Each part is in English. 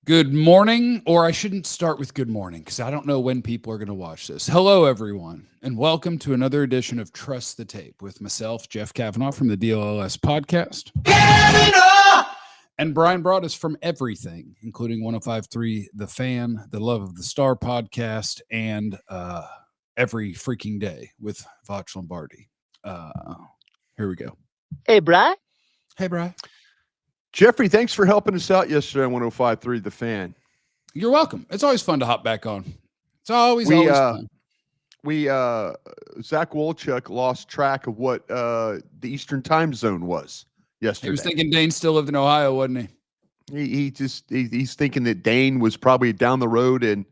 Good morning, or I shouldn't start with good morning because I don't know when people are going to watch this. Hello, everyone, and welcome to another edition of Trust the Tape with myself, Jeff Cavanaugh from the DLLS podcast, and Bryan Broaddus from everything, including 105.3 The Fan, the Love of the Star podcast, and Every Freaking Day with Voch Lombardi. Here we go. Hey, Bri. Hey, Bri. Jeffrey, thanks for helping us out yesterday on 105.3 The Fan. You're welcome. It's always fun to hop back on. It's always fun. Zach Wolchuk lost track of what the Eastern time zone was yesterday. He was thinking Dane still lived in Ohio, wasn't he? He's thinking that Dane was probably down the road in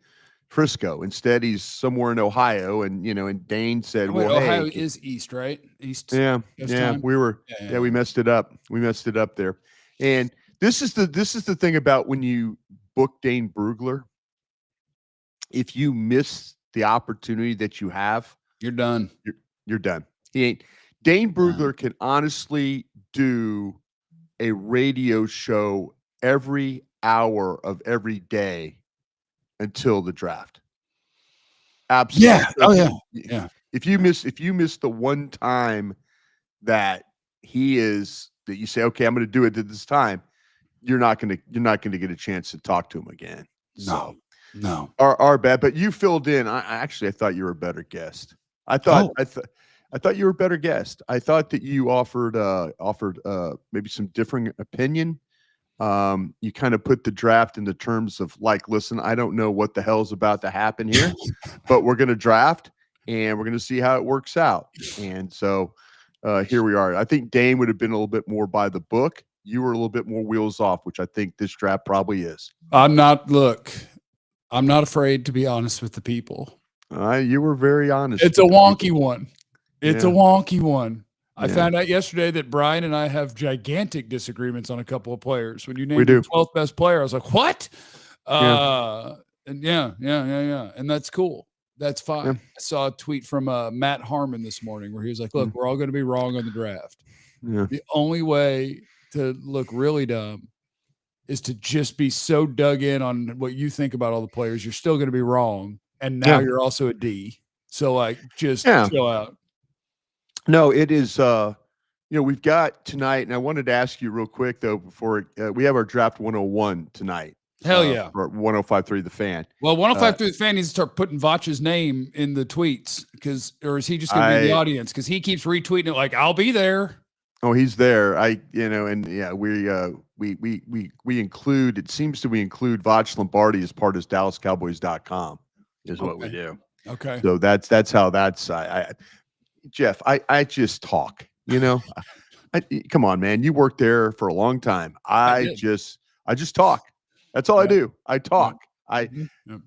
Frisco. Instead, he's somewhere in Ohio, and Dane said, Wait, Ohio is east, right? East. Yeah, time? We messed it up. We messed it up there. And this is the thing about when you book Dane Brugler. If you miss the opportunity that you have, you're done. You're done. Dane Brugler can honestly do a radio show every hour of every day until the draft. Absolutely. Yeah. Oh yeah. Yeah. If you miss the one time that you say, okay, I'm going to do it at this time, you're not going to get a chance to talk to him again. No. Our bad. But you filled in. I thought you were a better guest. I thought you were a better guest. I thought that you offered maybe some differing opinion. You kind of put the draft in the terms of like, listen, I don't know what the hell's about to happen here, but we're going to draft and we're going to see how it works out. And so here we are. I think Dane would have been a little bit more by the book. You were a little bit more wheels off, which I think this draft probably is. I'm not afraid to be honest with the people. You were very honest. It's a wonky one. It's a wonky one. I found out yesterday that Bryan and I have gigantic disagreements on a couple of players. When you named the 12th best player, I was like, what? And and that's cool. That's fine. Yeah. I saw a tweet from Matt Harmon this morning where he was like, look, we're all going to be wrong on the draft. Yeah. The only way to look really dumb is to just be so dug in on what you think about all the players. You're still going to be wrong. And now you're also a D. So just chill out. No, it is, we've got tonight, and I wanted to ask you real quick, though, before we have our draft 101 tonight. Hell yeah. For 105.3 The Fan. Well, 105.3 The Fan needs to start putting Voch's name in the tweets or is he just going to be in the audience? Because he keeps retweeting it like, I'll be there. Oh, he's there. We include, it seems that we include Voch Lombardi as part of DallasCowboys.com is what we do. Okay. So that's how Jeff, I just talk, come on, man. You worked there for a long time. I just talk. That's all I do. I talk.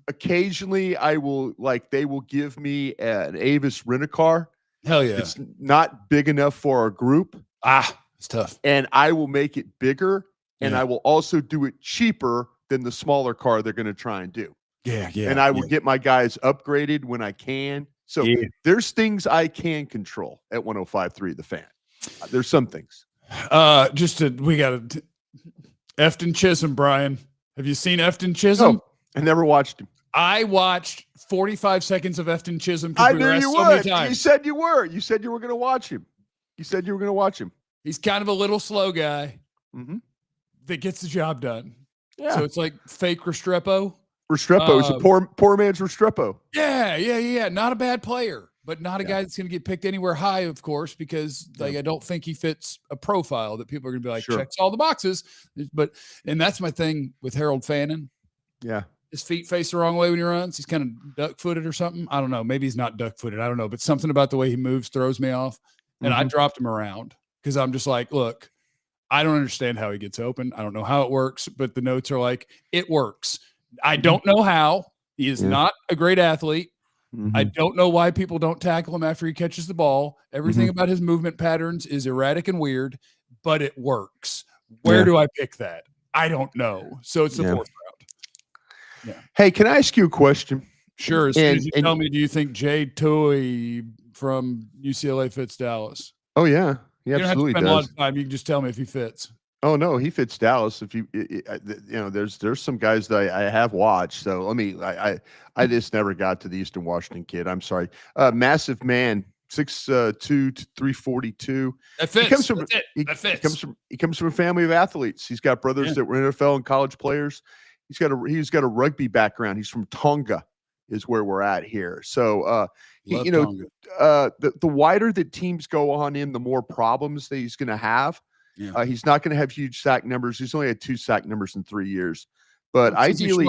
Occasionally they will give me an Avis rent-a-car. Hell yeah. It's not big enough for our group. It's tough. And I will make it bigger and I will also do it cheaper than the smaller car they're going to try and do. Yeah. And I will get my guys upgraded when I can. So there's things I can control at 105.3 The Fan. There's some things. We got Efton Chisholm, Bryan. Have you seen Efton Chisholm? No, I never watched him. I watched 45 seconds of Efton Chisholm. I knew you would. You said you were. You said you were going to watch him. He's kind of a little slow guy that gets the job done. Yeah. So it's like fake Restrepo. Restrepo is a poor man's Restrepo. Yeah. Not a bad player, but not a guy that's going to get picked anywhere high, of course, because I don't think he fits a profile that people are going to be like, checks all the boxes. And that's my thing with Harold Fannin. Yeah. His feet face the wrong way when he runs. He's kind of duck-footed or something. I don't know. Maybe he's not duck-footed. I don't know. But something about the way he moves throws me off. And I dropped him around because I'm just like, look, I don't understand how he gets open. I don't know how it works, but the notes are like, it works. I don't know how. He is not a great athlete. I don't know why people don't tackle him after he catches the ball. Everything about his movement patterns is erratic and weird, but it works. Where do I pick that? I don't know. So it's the fourth round. Yeah. Hey, can I ask you a question? Sure. As soon as you tell me, do you think Jay Toy from UCLA fits Dallas? Oh, yeah. He you don't absolutely have to spend does. a lot of time. You can just tell me if he fits. Oh no, he fits Dallas. If there's some guys that I have watched. So I just never got to the Eastern Washington kid. I'm sorry. Massive man, 6'2" to 342. That fits. He comes from That's it. That fits. He comes from a family of athletes. He's got brothers that were NFL and college players. He's got a rugby background. He's from Tonga, is where we're at here. So the wider that teams go on him, the more problems that he's going to have. Yeah. He's not going to have huge sack numbers. He's only had 2 sack numbers in 3 years. But ideally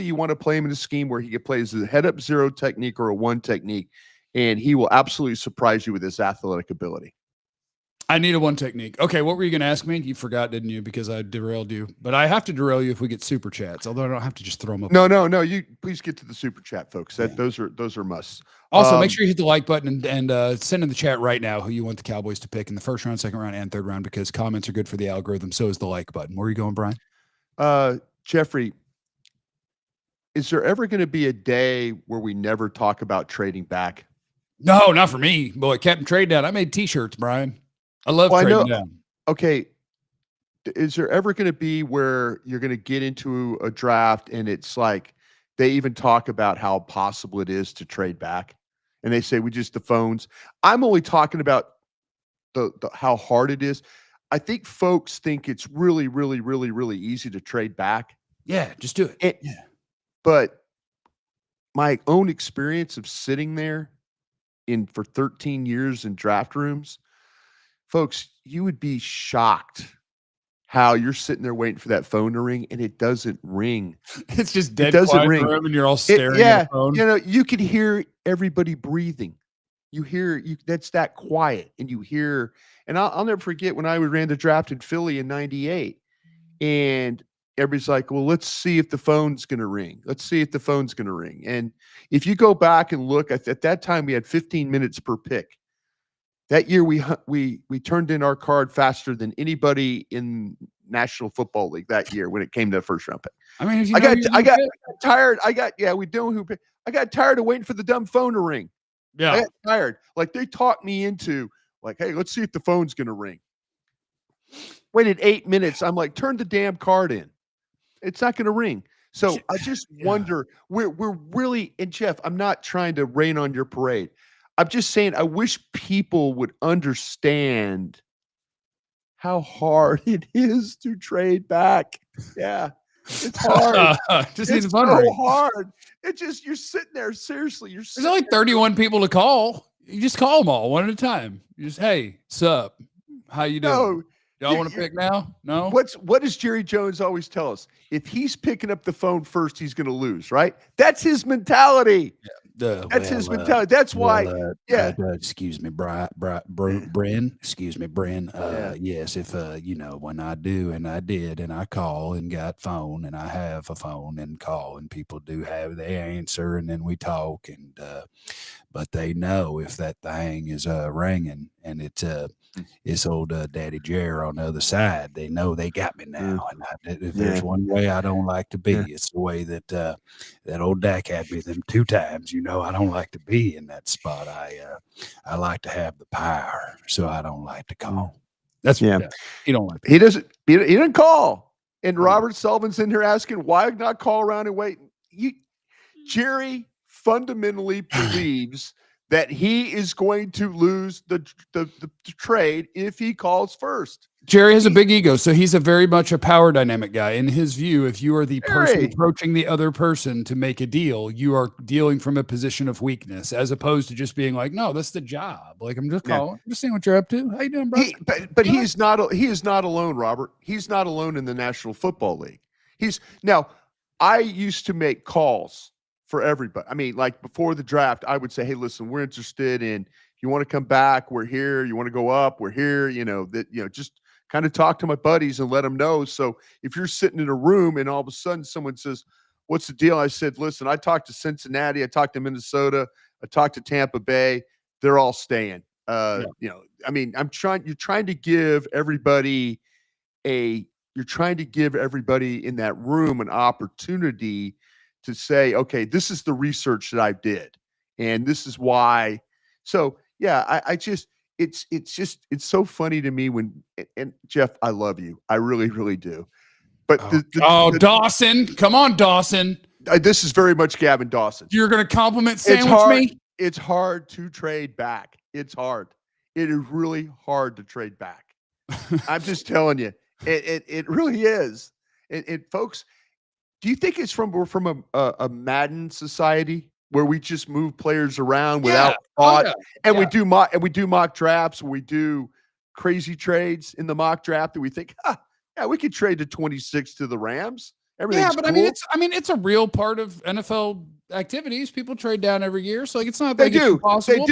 you want to play him in a scheme where he can play as a head-up zero technique or a one technique, and he will absolutely surprise you with his athletic ability. I need a one technique. Okay, what were you going to ask me? You forgot, didn't you? Because I derailed you. But I have to derail you if we get super chats, although I don't have to just throw them up. No. You please get to the super chat, folks. Those are musts. Also, make sure you hit the like button and send in the chat right now who you want the Cowboys to pick in the first round, second round, and third round, because comments are good for the algorithm. So is the like button. Where are you going, Brian? Jeffrey, is there ever going to be a day where we never talk about trading back? No, not for me. Boy, Captain Trade Down. I made T-shirts, Brian. I love trading down. Okay. Is there ever going to be where you're going to get into a draft and it's like they even talk about how possible it is to trade back? And they say, the phones. I'm only talking about the how hard it is. I think folks think it's really, really, really, really easy to trade back. Yeah, just do it. But my own experience of sitting there for 13 years in draft rooms, folks, you would be shocked how you're sitting there waiting for that phone to ring and it doesn't ring. It's just dead quiet room and you're all staring at the phone. You could hear everybody breathing. That's that quiet, and you hear. And I'll never forget when I ran the draft in Philly in '98, and everybody's like, "Well, let's see if the phone's going to ring. Let's see if the phone's going to ring." And if you go back and look at that time, we had 15 minutes per pick. That year, we turned in our card faster than anybody in National Football League that year when it came to the first round pick. I mean, I got tired. I got tired of waiting for the dumb phone to ring. Yeah, I got tired. Like they talked me into like, hey, let's see if the phone's going to ring. Waited 8 minutes. I'm like, turn the damn card in. It's not going to ring. So I just wonder. We're really, and Jeff, I'm not trying to rain on your parade. I'm just saying, I wish people would understand how hard it is to trade back. Yeah, it's hard. It's so hard. You're sitting there. Seriously, there's only 31 people to call. You just call them all one at a time. You just, hey, sup? How you doing? No, y'all want to pick now? No. What does Jerry Jones always tell us? If he's picking up the phone first, he's going to lose. Right? That's his mentality. Yeah. That's his mentality. That's why. Excuse me, Bryn. Excuse me, Bryn. Yes, if when I do and I did and I call and got phone and I have a phone and call and people do have they answer and then we talk and but they know if that thing is ringing and it's old Daddy Jerry on the other side, they know they got me now. And if there's one way I don't like to be, it's the way that that old Dak had me them 2 times. I don't like to be in that spot. I like to have the power, so I don't like to call. That's he don't like. He doesn't. He didn't call. And Robert Sullivan's in here asking why not call around and wait. Jerry fundamentally believes that he is going to lose the trade if he calls first. Jerry has a big ego, so he's a very much a power dynamic guy. In his view, if you are the person approaching the other person to make a deal, you are dealing from a position of weakness, as opposed to just being like, "No, that's the job." Like I'm just calling, just seeing what you're up to. How you doing, bro? But he is not alone, Robert. He's not alone in the National Football League. I used to make calls for everybody. I mean, like before the draft, I would say, "Hey, listen, we're interested in. You want to come back? We're here. You want to go up? We're here." Just kind of talk to my buddies and let them know. So if you're sitting in a room and all of a sudden someone says, "What's the deal?" I said, "Listen, I talked to Cincinnati. I talked to Minnesota. I talked to Tampa Bay. They're all staying." I mean, you're trying to give everybody in that room an opportunity to say, okay, this is the research that I did, and this is why. So, it's so funny to me when, and Jeff, I love you. I really, really do. But Dawson, come on, Dawson. This is very much Gavin Dawson. You're going to compliment sandwich me? It's hard to trade back. It's hard. It is really hard to trade back. I'm just telling you, it really is. Folks, do you think it's we're from a Madden society where we just move players around without thought, and we do mock drafts, we do crazy trades in the mock draft that we think, we could trade to 26 to the Rams. Everything's cool. I mean, it's a real part of NFL activities. People trade down every year, so it's not like it's impossible.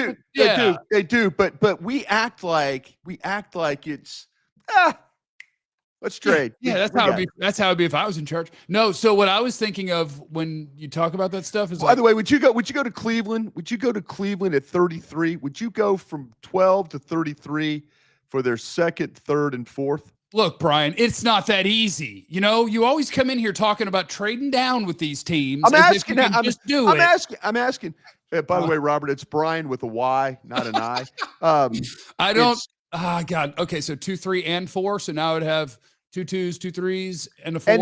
They do. But we act like it's let's trade. That's how it'd be if I was in charge. No, so what I was thinking of when you talk about that stuff is, by the way, would you go to Cleveland? Would you go to Cleveland at 33? Would you go from 12 to 33 for their second, third, and fourth? Look, Brian, it's not that easy. You know, you always come in here talking about trading down with these teams. I'm asking. By the way, Robert, it's Brian with a Y, not an I. I don't. God. Okay, so 2, 3, and 4. So now I'd have 2 2s, 2 3s, and a 4.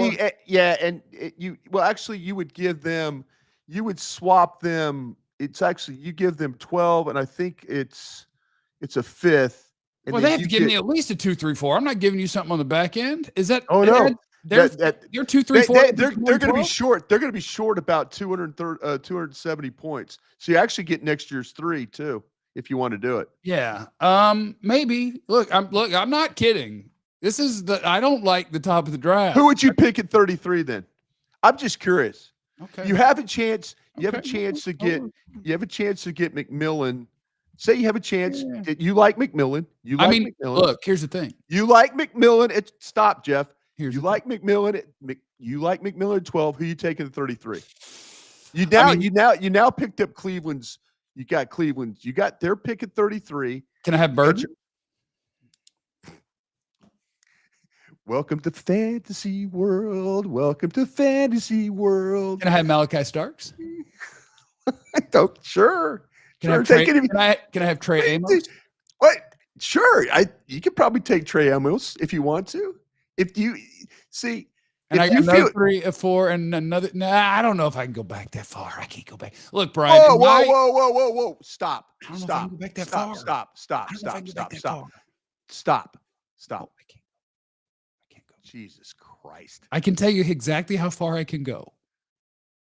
You would give them. You would swap them. It's actually you give them 12, and I think it's a fifth. Well, they have to give me at least a 2, 3, 4. I'm not giving you something on the back end. Is that? Oh no, they're 2, 3, 4. They're going to be short. They're going to be short about 270 points. So you actually get next year's 3 too, if you want to do it. Yeah. Maybe. Look, I'm not kidding. This is I don't like the top of the draft. Who would you pick at 33 then? I'm just curious. Okay. You have a chance. You have a chance to get. You have a chance to get McMillen. Say you have a chance that you like McMillen. McMillen. Look, here's the thing. You like McMillen. Stop, Jeff. You like McMillen. You like McMillen at 12. Who you taking at 33? You now picked up Cleveland's. You got Cleveland's. You got their pick at 33. Can I have Bird? Welcome to Fantasy World. Welcome to Fantasy World. Can I have Malachi Starks? Sure. Can I have Trey Amos? What? Sure. You could probably take Trey Amos if you want to. If you see, and I got another 3, a 4, and another. I don't know if I can go back that far. I can't go back. Look, Brian. Whoa! Stop! I don't know if I can go back that far. Stop! I can't go. Jesus Christ! I can tell you exactly how far I can go.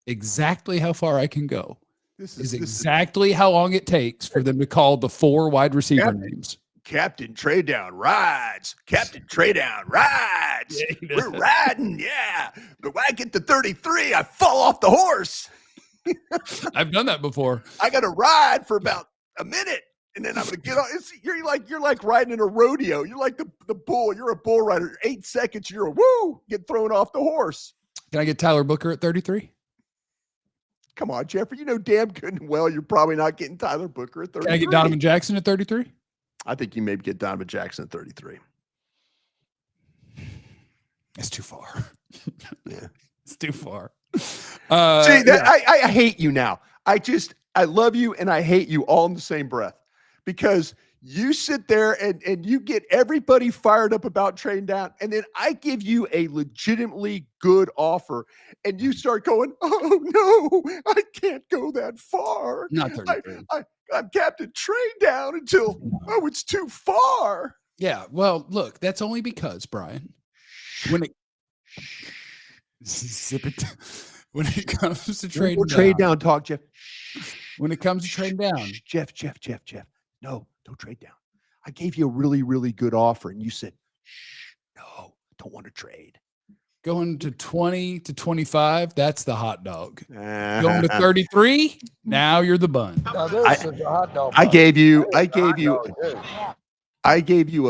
Exactly how far I can go. This is exactly how long it takes for them to call the 4 wide receiver names. Captain Trade Down rides. Captain Trade Down rides. Yeah, we're riding, yeah. But when I get to 33, I fall off the horse. I've done that before. I got to ride for about a minute, and then I'm going to get on. You're like riding in a rodeo. You're like the bull. You're a bull rider. 8 seconds, you're get thrown off the horse. Can I get Tyler Booker at 33? Come on, Jeffrey. You know damn good and well you're probably not getting Tyler Booker at 33. Can I get Donovan Jackson at 33? I think you maybe get Donovan Jackson at 33. It's too far. Yeah. It's too far. I hate you now. I love you and I hate you all in the same breath because you sit there and you get everybody fired up about trading down, and then I give you a legitimately good offer, and you start going, "Oh no, I can't go that far. Not 33. I'm Captain Trade Down until it's too far." Yeah, well, look, that's only because Brian, when it zip it, when it comes to trade down talk, Jeff. When it comes to trading down, Jeff. No, don't trade down. I gave you a really, really good offer, and you said, no, don't want to trade. Going to 20 to 25, that's the hot dog. Going to 33, now you're the bun. No, there's a hot dog. I gave you a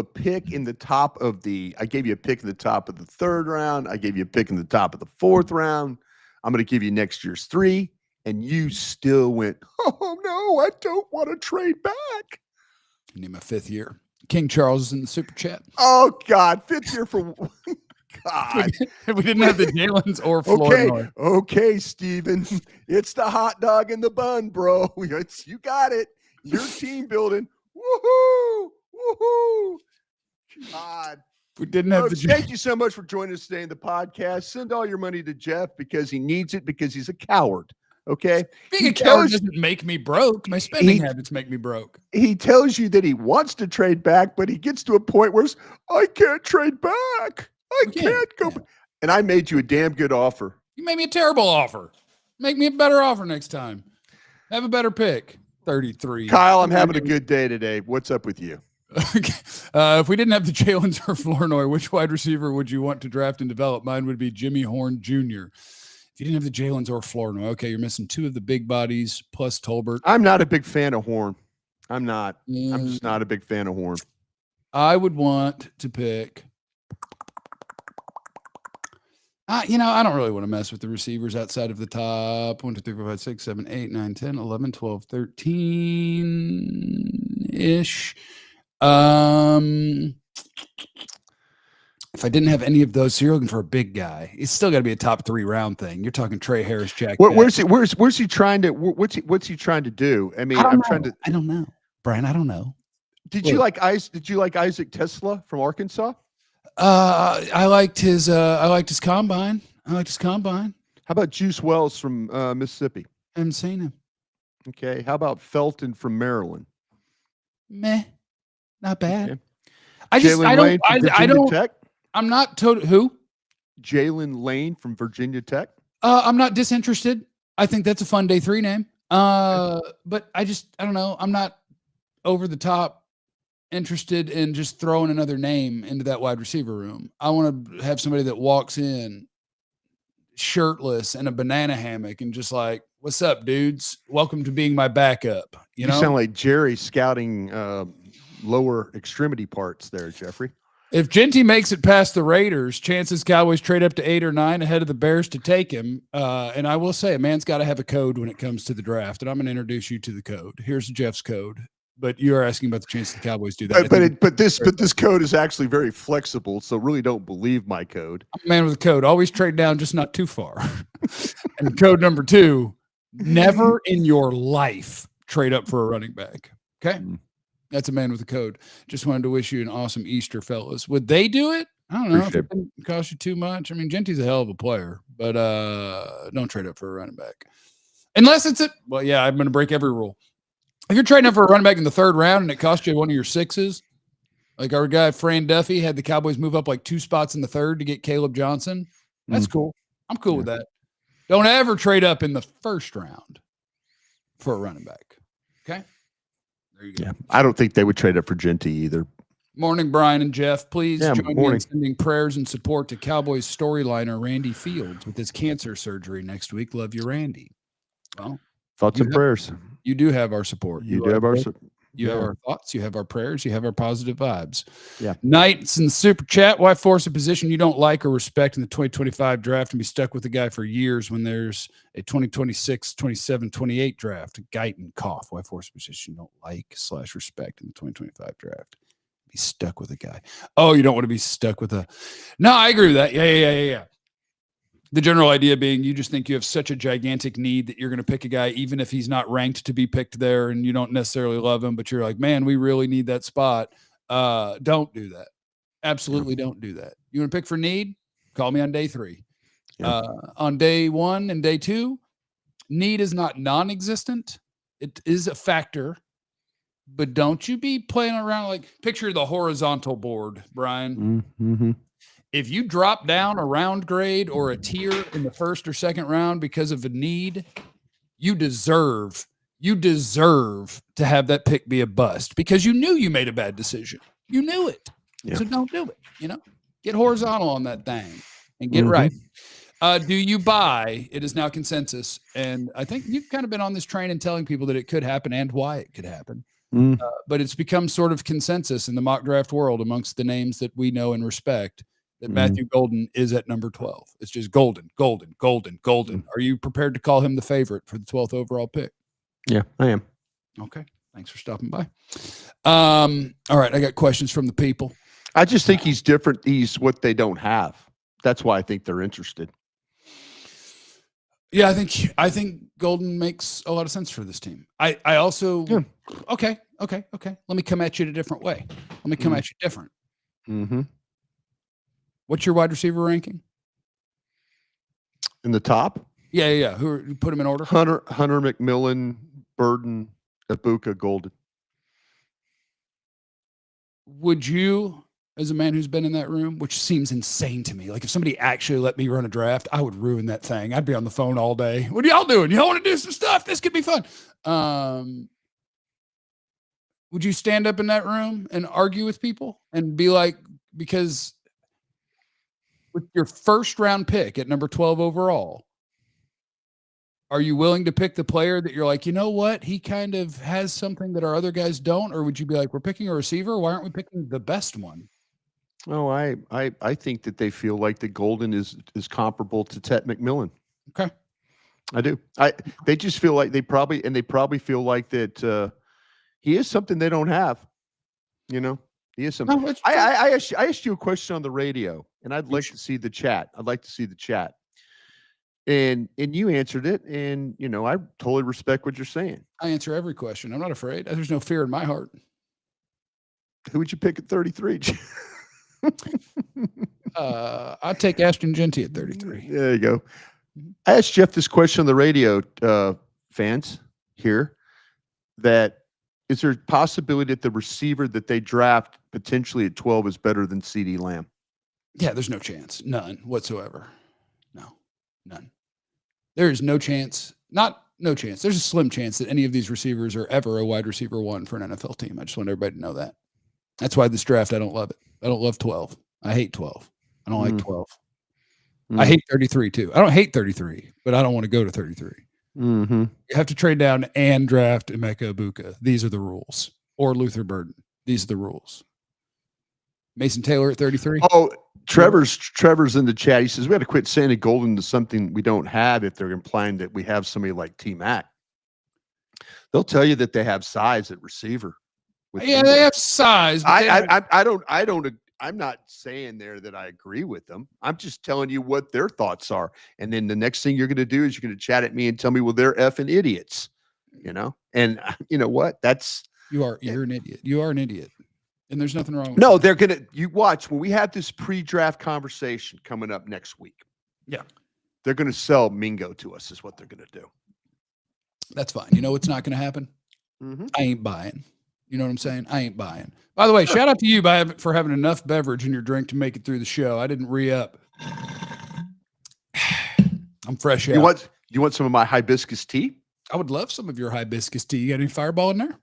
pick in the top of the. I gave you a pick in the top of the 3rd round. I gave you a pick in the top of the 4th round. I'm going to give you next year's 3. And you still went, oh, no, I don't want to trade back. I need my 5th year. King Charles is in the super chat. Oh, God. 5th year for God. We didn't have the Jalen's or Floyd. Okay, Steven. It's the hot dog in the bun, bro. You got it. Your team building. Woohoo! Woohoo! God. We didn't have Folks, thank you so much for joining us today in the podcast. Send all your money to Jeff because he needs it because he's a coward. Okay. Being a coward doesn't make me broke. My spending habits make me broke. He tells you that he wants to trade back, but he gets to a point where I can't trade back. I can't go. And I made you a damn good offer. You made me a terrible offer. Make me a better offer next time. Have a better pick. 33. Kyle, I'm having a good day today. What's up with you? Okay. If we didn't have the Jalen's or Flournoy, which wide receiver would you want to draft and develop? Mine would be Jimmy Horn Jr. If you didn't have the Jalen's or Flournoy, okay, you're missing two of the big bodies plus Tolbert. I'm not a big fan of Horn. I'm not. I'm just not a big fan of Horn. I would want to pick. I don't really want to mess with the receivers outside of the top 1, 2, 3, 4, 5, 6, 7, 8, 9, 10, 11, 12, 13-ish. If I didn't have any of those, so you're looking for a big guy. It's still got to be a top 3 round thing. You're talking Trey Harris, Jack. Where's he trying to? What's he trying to do? I mean, I don't know, Brian. I don't know. Did you like Isaac Tesla from Arkansas? I liked his combine. How about Juice Wells from Mississippi? I haven't seen him. Okay. How about Felton from Maryland? Meh, not bad. Okay. I don't. Tech? I'm not total. Who? Jalen Lane from Virginia Tech. I'm not disinterested. I think that's a fun day 3 name. But I don't know. I'm not over the top interested in just throwing another name into that wide receiver room. I want to have somebody that walks in shirtless in a banana hammock and just like, what's up, dudes? Welcome to being my backup. You sound like Jerry scouting lower extremity parts there, Jeffrey. If Genty makes it past the Raiders, chances Cowboys trade up to 8 or 9 ahead of the Bears to take him. And I will say, a man's got to have a code when it comes to the draft. And I'm going to introduce you to the code. Here's Jeff's code. But you are asking about the chance the Cowboys do that. But this code is actually very flexible, so really don't believe my code. I'm a man with a code. Always trade down, just not too far. And code number 2, never in your life trade up for a running back. Okay? That's a man with a code. Just wanted to wish you an awesome Easter, fellas. Would they do it? I don't know. If it didn't cost you too much. I mean, Genty's a hell of a player, but don't trade up for a running back. Unless it's I'm going to break every rule. If you're trading up for a running back in the 3rd round and it cost you one of your 6s, like our guy Fran Duffy had the Cowboys move up like 2 spots in the 3rd to get Caleb Johnson, that's cool. I'm cool with that. Don't ever trade up in the 1st round for a running back. Okay? There you go. Yeah, I don't think they would trade up for Genty either. Morning, Brian and Jeff. Please join me in sending prayers and support to Cowboys storyliner Randy Fields with his cancer surgery next week. Love you, Randy. Well, thoughts and prayers. You do have our support. You do have our support. You have our thoughts. You have our prayers. You have our positive vibes. Yeah. Knights in the super chat. Why force a position you don't like or respect in the 2025 draft and be stuck with the guy for years when there's a 2026, 27, 28 draft? Guyton cough. Why force a position you don't like / respect in the 2025 draft? Be stuck with a guy. Oh, you don't want to be stuck with a. No, I agree with that. Yeah. The general idea being you just think you have such a gigantic need that you're going to pick a guy, even if he's not ranked to be picked there and you don't necessarily love him, but you're like, man, we really need that spot. Don't do that. Absolutely don't do that. You want to pick for need? Call me on day 3. Yeah. On day 1 and day 2, need is not non-existent. It is a factor, but don't you be playing around like picture the horizontal board, Brian. Mm-hmm. If you drop down a round grade or a tier in the 1st or 2nd round because of a need, you deserve to have that pick be a bust because you knew you made a bad decision. You knew it. Yeah. So don't do it. Get horizontal on that thing and get right. Do you buy? It is now consensus. And I think you've kind of been on this train and telling people that it could happen and why it could happen. But it's become sort of consensus in the mock draft world amongst the names that we know and respect that Matthew Golden is at number 12. It's just Golden. Are you prepared to call him the favorite for the 12th overall pick? Yeah, I am. Okay. Thanks for stopping by. All right. I got questions from the people. I just think he's different. He's what they don't have. That's why I think they're interested. Yeah, I think Golden makes a lot of sense for this team. I also okay. Okay. Let me come at you in a different way. Let me come at you different. Mm-hmm. What's your wide receiver ranking? In the top? Yeah. Who put them in order? Hunter McMillen, Burden, Ibuka, Golden. Would you, as a man who's been in that room, which seems insane to me, like if somebody actually let me run a draft, I would ruin that thing. I'd be on the phone all day. What are y'all doing? Y'all want to do some stuff? This could be fun. Would you stand up in that room and argue with people and be like, because with your first round pick at number 12 overall, are you willing to pick the player that you're like, you know what? He kind of has something that our other guys don't? Or would you be like, we're picking a receiver. Why aren't we picking the best one? Oh, I think that they feel like the Golden is comparable to Tet McMillan. Okay. I do. They just feel like they probably feel like that he is something they don't have. You know, he is something. No, I asked you a question on the radio, and I'd like to see the chat. I'd like to see the chat. And you answered it, and you know, I totally respect what you're saying. I answer every question. I'm not afraid. There's no fear in my heart. Who would you pick at 33? I'd take Ashton Genty at 33. There you go. I asked Jeff this question on the radio, fans here, that is there a possibility that the receiver that they draft potentially at 12 is better than CeeDee Lamb? Yeah, there's no chance. None whatsoever. No, none. There is no chance. No chance. There's a slim chance that any of these receivers are ever a wide receiver one for an NFL team. I just want everybody to know that. That's why this draft, I don't love it. I don't love 12. I hate 12. I don't like 12. I hate 33 too. I don't hate 33, but I don't want to go to 33. Mm-hmm. You have to trade down and draft Emeka Ibuka. These are the rules. Or Luther Burden. These are the rules. Mason Taylor at 33. Oh, Trevor's in the chat. He says we got to quit saying that Golden is something we don't have if they're implying that we have somebody like T-Mac. They'll tell you that they have size at receiver. Yeah, they have size. I'm not saying there that I agree with them. I'm just telling you what their thoughts are. And then the next thing you're going to do is you're going to chat at me and tell me, well, they're effing idiots, you know? And you know what? You're an idiot. You are an idiot. And there's nothing wrong with No, that. they're going to, you watch when we have this pre-draft conversation coming up next week. Yeah. They're going to sell Mingo to us is what they're going to do. That's fine. You know what's not going to happen? Mm-hmm. I ain't buying. You know what I'm saying? I ain't buying. By the way, shout out to you for having enough beverage in your drink to make it through the show. I didn't re-up. I'm fresh out. You want some of my hibiscus tea? I would love some of your hibiscus tea. You got any Fireball in there?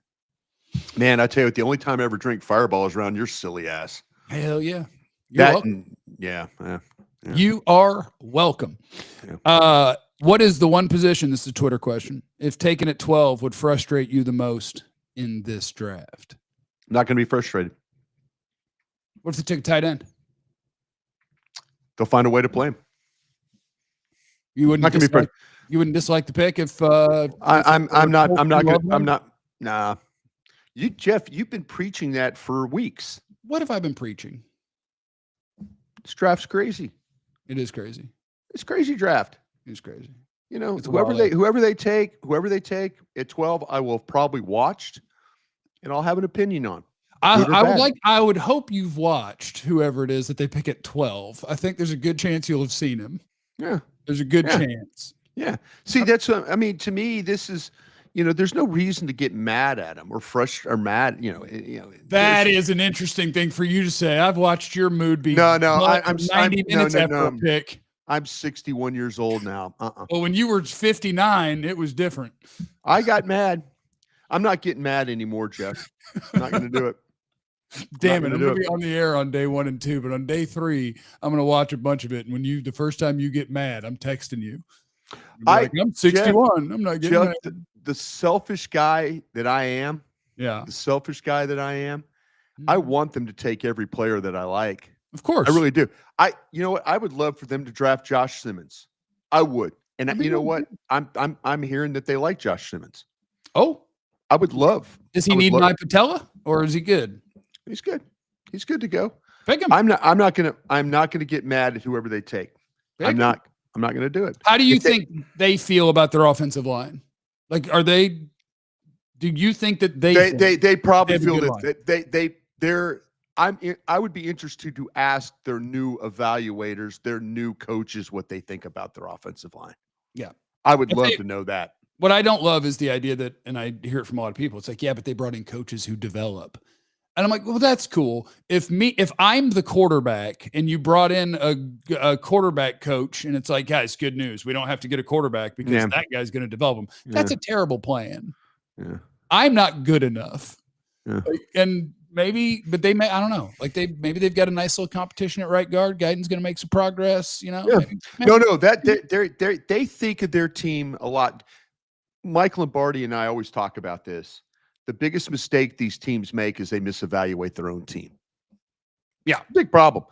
Man, I tell you what, the only time I ever drink Fireball is around your silly ass. Hell yeah. Yeah. You are welcome. Yeah. What is the one position, this is a Twitter question, if taken at 12 would frustrate you the most in this draft? I'm not going to be frustrated. What if they took a tight end? They'll find a way to play him. You wouldn't dislike the pick if I'm not. Nah. Jeff, you've been preaching that for weeks. What have I been preaching? This draft's crazy. It is crazy. It's crazy draft. It's crazy. You know, whoever they take at 12, I will have probably watched and I'll have an opinion on. I would hope you've watched whoever it is that they pick at 12. I think there's a good chance you'll have seen him. Yeah. There's a good chance. Yeah. See, that's what I mean. To me, this is, you know, there's no reason to get mad at him or frustrated or mad. That is an interesting thing for you to say. I've watched your mood be. I'm 90 minutes after a pick. I'm 61 years old now. Well, when you were 59, it was different. I got mad. I'm not getting mad anymore, Jeff. I'm not going to do it. Damn it. I'm going to be on the air on day 1 and 2, but on day 3, I'm going to watch a bunch of it. And the first time you get mad, I'm texting you. I'm 61. Jeff, I'm not getting mad. The selfish guy that I am. Yeah. The selfish guy that I am. I want them to take every player that I like. Of course. I really do. You know what? I would love for them to draft Josh Simmons. I would. And you know what? I'm hearing that they like Josh Simmons. Oh. I would love. Does he need my patella or is he good? He's good. He's good to go. Pick him. I'm not gonna get mad at whoever they take. I'm not gonna do it. How do you think they feel about their offensive line? Like, are they Do you think that they probably they feel that I would be interested to ask their new evaluators, their new coaches, what they think about their offensive line. Yeah. I would love to know that. What I don't love is the idea that, and I hear it from a lot of people, it's like, yeah, but they brought in coaches who develop. And I'm like, well, that's cool. If I'm the quarterback and you brought in a quarterback coach and it's like, guys, good news. We don't have to get a quarterback because that guy's going to develop them. That's a terrible plan. Yeah. I'm not good enough. Yeah. And maybe, but I don't know. Like maybe they've got a nice little competition at right guard. Guyton's going to make some progress, you know? Yeah. Maybe. No, they think of their team a lot. Mike Lombardi and I always talk about this. The biggest mistake these teams make is they misevaluate their own team. Yeah. Big problem.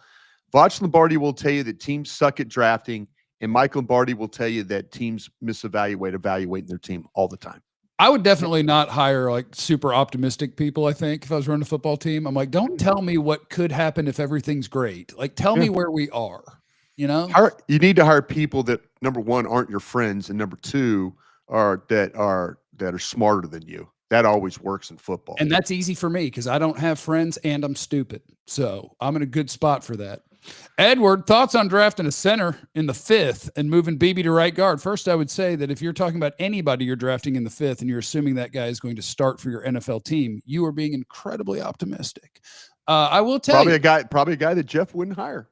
Voch Lombardi will tell you that teams suck at drafting, and Mike Lombardi will tell you that teams evaluating their team all the time. I would definitely not hire like super optimistic people. I think if I was running a football team, I'm like, don't tell me what could happen if everything's great. Like, tell me where we are, you know? You need to hire people that, number one, aren't your friends, and number two, are smarter than you. That always works in football. And that's easy for me because I don't have friends and I'm stupid. So I'm in a good spot for that. Edward, thoughts on drafting a center in the 5th and moving BB to right guard? First, I would say that if you're talking about anybody you're drafting in the 5th and you're assuming that guy is going to start for your NFL team, you are being incredibly optimistic. I will tell you. Probably a guy that Jeff wouldn't hire.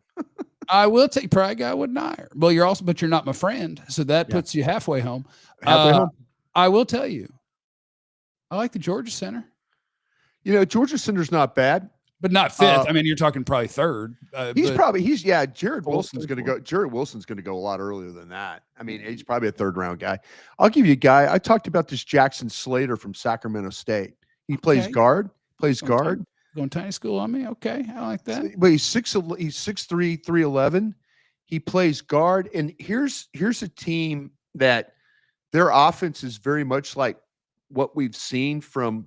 I will tell you, probably a guy I wouldn't hire. Well, but you're not my friend. So that puts you halfway home. I will tell you. I like the Georgia center. You know, Georgia center's not bad, but not 5th. I mean, you're talking probably 3rd. Jared Wilson's going to go. Jared Wilson's going to go a lot earlier than that. I mean, he's probably a 3rd round guy. I'll give you a guy. I talked about this Jackson Slater from Sacramento State. He plays guard. Going tiny school on me. Okay, I like that. But he's 6'3", 311. He plays guard, and here's a team that their offense is very much like what we've seen from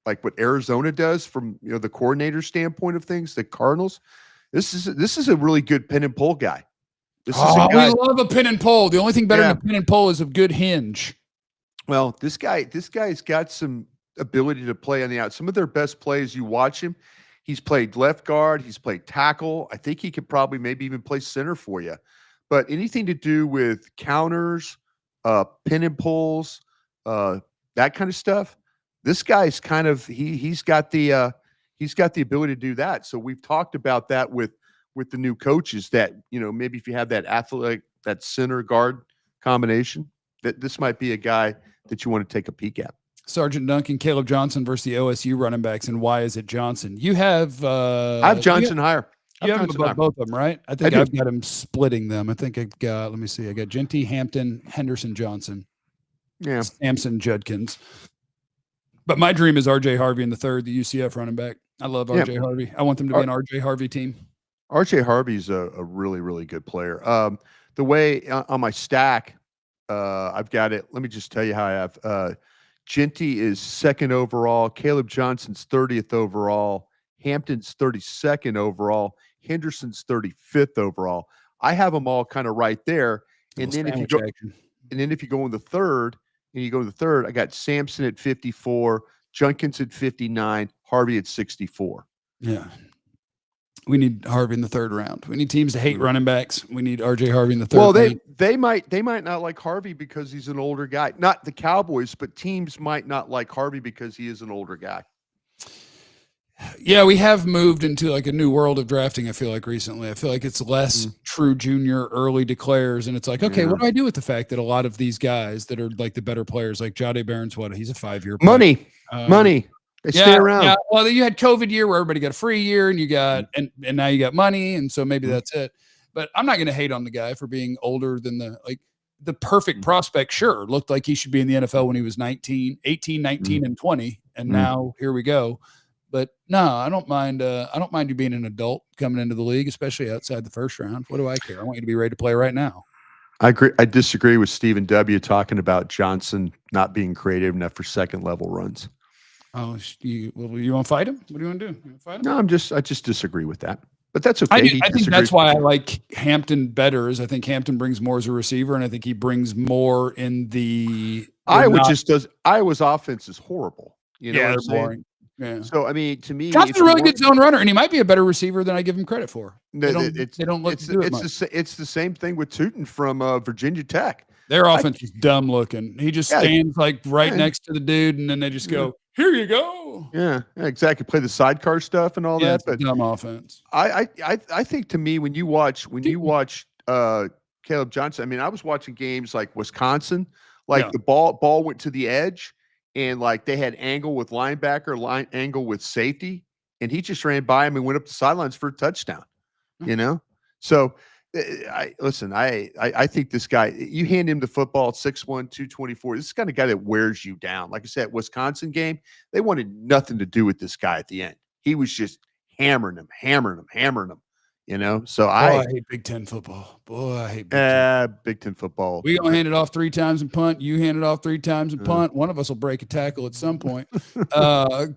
like what Arizona does from the coordinator standpoint of things, the Cardinals. This is a really good pin and pull guy. We love a pin and pull. The only thing better than a pin and pull is a good hinge. Well, this guy's got some ability to play on the out. Some of their best plays, you watch him. He's played left guard. He's played tackle. I think he could probably maybe even play center for you. But anything to do with counters, pin and pulls, that kind of stuff. This guy's kind of he's got the ability to do that. So we've talked about that with the new coaches that maybe if you have that athletic, that center guard combination, that this might be a guy that you want to take a peek at. Sergeant Duncan, Caleb Johnson versus the OSU running backs, and why is it Johnson? You have I have Johnson higher. You have him above both of them, right? I think I've got him splitting them. I think I've got. Let me see. I got Genty, Hampton, Henderson, Johnson. Yeah, Samson, Judkins. But my dream is R.J. Harvey in the 3rd, the UCF running back. I love R.J. Harvey. I want them to be an R.J. Harvey team. R.J. Harvey's a really, really good player. The way on my stack, I've got it. Let me just tell you how I have. Genty is 2nd overall. Caleb Johnson's 30th overall. Hampton's 32nd overall. Henderson's 35th overall. I have them all kind of right there. And then if you go in the 3rd, I got Sampson at 54, Junkins at 59, Harvey at 64. Yeah. We need Harvey in the 3rd round. We need teams to hate running backs. We need RJ Harvey in the 3rd round. Well, they might not like Harvey because he's an older guy. Not the Cowboys, but teams might not like Harvey because he is an older guy. Yeah, we have moved into like a new world of drafting, I feel like recently. I feel like it's less true junior early declares. And it's like, okay, what do I do with the fact that a lot of these guys that are like the better players, like Jahdae Barnes, he's a 5-year player. Money. They stay around. Yeah. Well, you had COVID year where everybody got a free year and you got, and now you got money. And so maybe that's it. But I'm not going to hate on the guy for being older than the perfect prospect. Sure. Looked like he should be in the NFL when he was 18, 19 and 20. And now here we go. But no, I don't mind you being an adult coming into the league, especially outside the 1st round. What do I care? I want you to be ready to play right now. I agree. I disagree with Stephen W. talking about Johnson not being creative enough for 2nd level runs. Oh, you want to fight him? What do you want to do? You want to fight him? No, I just disagree with that. But that's okay. I think that's why I like Hampton better. Is I think Hampton brings more as a receiver, and I think he brings more in the Iowa's offense is horrible. You know what I'm saying? Boring. Yeah. So I mean, to me, Johnson's a really good zone runner, and he might be a better receiver than I give him credit for. It's the same thing with Tootin from Virginia Tech. Their offense is dumb looking. He just stands like right next to the dude, and then they just go, "Here you go." Yeah, exactly. Play the sidecar stuff and all that, but dumb offense. I think to me when you watch Caleb Johnson, I mean, I was watching games like Wisconsin, like the ball went to the edge, and like they had angle with linebacker, angle with safety, and he just ran by him and went up the sidelines for a touchdown. You know, so. I think this guy, you hand him the football at 6'1", 224. This is the kind of guy that wears you down. Like I said, Wisconsin game, they wanted nothing to do with this guy at the end. He was just hammering him. You know, so I hate Big Ten football. Boy, I hate Big Ten football. We gonna hand it off 3 times and punt. You hand it off 3 times and punt. One of us will break a tackle at some point.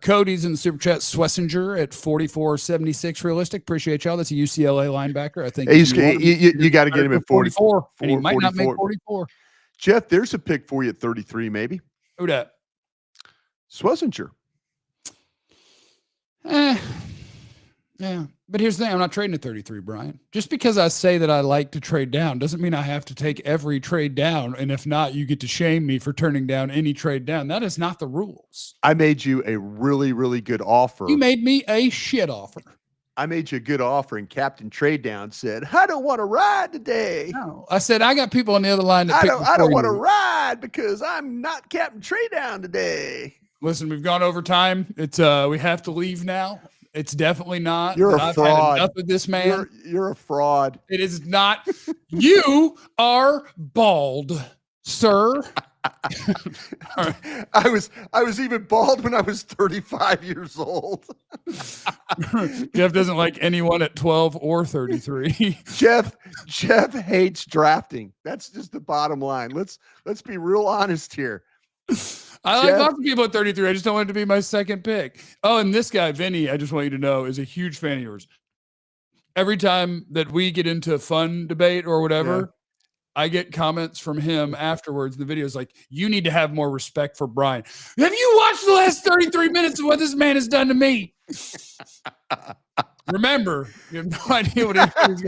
Cody's in the super chat. Swessinger at 44.76 realistic. Appreciate y'all. That's a UCLA linebacker. I think you got to get him at 44. And he might not make 44. Jeff, there's a pick for you at 33, maybe. Who that? Swessinger. Yeah, but here's the thing. I'm not trading at 33, Brian. Just because I say that I like to trade down doesn't mean I have to take every trade down. And if not, you get to shame me for turning down any trade down. That is not the rules. I made you a really, really good offer. You made me a shit offer. I made you a good offer, and Captain Trade Down said, I don't want to ride today. No, I said, I got people on the other line that I don't want to ride because I'm not Captain Trade Down today. Listen, we've gone over time. It's we have to leave now. It's definitely not. You're a fraud. I've had enough of this man. You're a fraud. It is not. You are bald, sir. I was even bald when I was 35 years old. Jeff doesn't like anyone at 12 or 33. Jeff hates drafting. That's just the bottom line. Let's be real honest here. I like lots of people at 33. I just don't want it to be my second pick. Oh, and this guy, Vinny, I just want you to know, is a huge fan of yours. Every time that we get into a fun debate or whatever, I get comments from him afterwards. The video is like, you need to have more respect for Brian. Have you watched the last 33 minutes of what this man has done to me? Remember, you have no idea what it is.